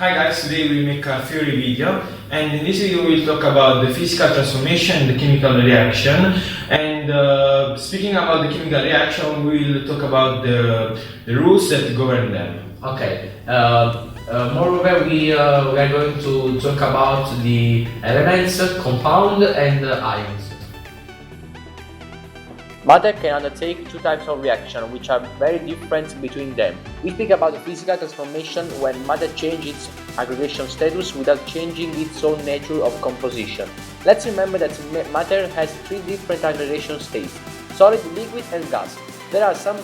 Hi guys, today we make a theory video, and in this video we'll talk about the physical transformation and the chemical reaction. And speaking about the chemical reaction, we'll talk about the rules that govern them. Okay. Moreover, we are going to talk about the elements, compound and ions. Matter can undertake two types of reaction, which are very different between them. We speak about the physical transformation when matter changes its aggregation status without changing its own nature of composition. Let's remember that matter has three different aggregation states: solid, liquid and gas. There are some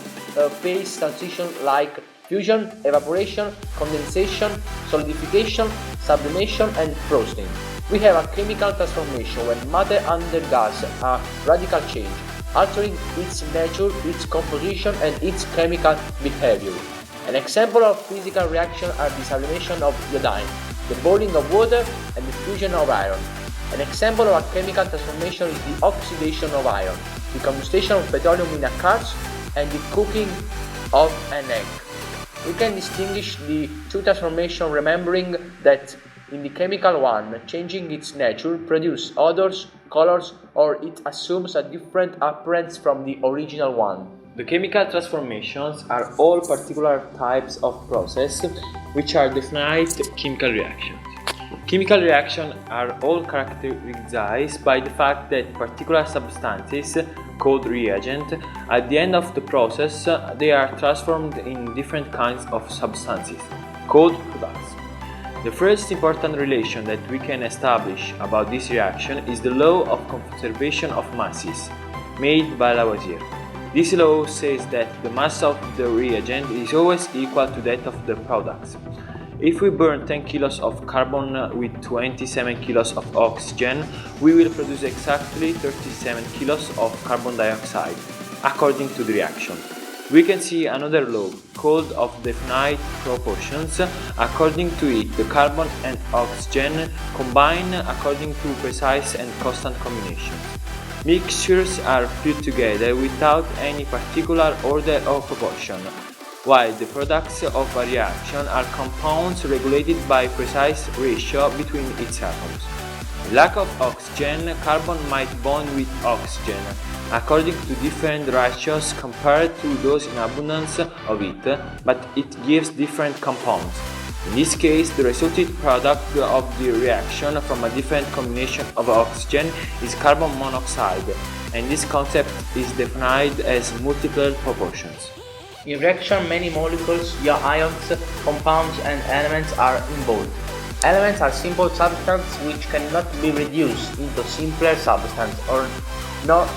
phase transitions like fusion, evaporation, condensation, solidification, sublimation and frosting. We have a chemical transformation when matter undergoes a radical change, altering its nature, its composition and its chemical behavior. An example of physical reaction are the sublimation of iodine, the boiling of water and the fusion of iron. An example of a chemical transformation is the oxidation of iron, the combustion of petroleum in a car and the cooking of an egg. We can distinguish the two transformations remembering that in the chemical one, changing its nature produces odors, colors, or it assumes a different appearance from the original one. The chemical transformations are all particular types of process which are defined chemical reactions. Chemical reactions are all characterized by the fact that particular substances, called reagent, at the end of the process they are transformed in different kinds of substances, called products. The first important relation that we can establish about this reaction is the law of conservation of masses, made by Lavoisier. This law says that the mass of the reagent is always equal to that of the products. If we burn 10 kilos of carbon with 27 kilos of oxygen, we will produce exactly 37 kilos of carbon dioxide, according to the reaction. We can see another law, called of definite proportions. According to it, the carbon and oxygen combine according to precise and constant combinations. Mixtures are put together without any particular order or proportion, while the products of a reaction are compounds regulated by precise ratio between its atoms. In lack of oxygen, carbon might bond with oxygen, according to different ratios compared to those in abundance of it, but it gives different compounds. In this case, the resulting product of the reaction from a different combination of oxygen is carbon monoxide, and this concept is defined as multiple proportions. In reaction, many molecules, ions, compounds and elements are involved. Elements are simple substances which cannot be reduced into simpler substances or not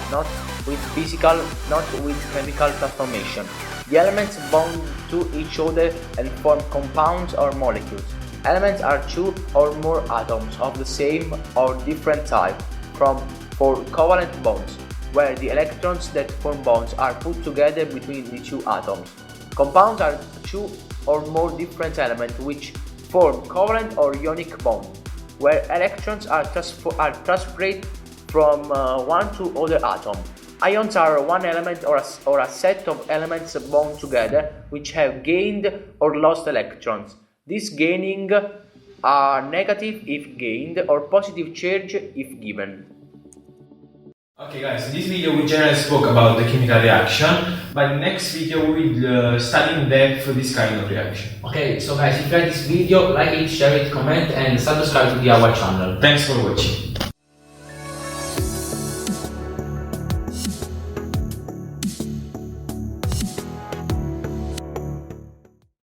with physical, not with chemical transformation. The elements bond to each other and form compounds or molecules. Elements are two or more atoms of the same or different type, for covalent bonds, where the electrons that form bonds are put together between the two atoms. Compounds are two or more different elements which form covalent or ionic bonds, where electrons are transferred from one to other atom. Ions are one element or a set of elements bound together which have gained or lost electrons. These gaining are negative if gained or positive charge if given. Okay guys, in this video we generally spoke about the chemical reaction, but in the next video we will study in depth this kind of reaction. Okay, so guys, if you like this video, like it, share it, comment and subscribe to our channel. Thanks for watching.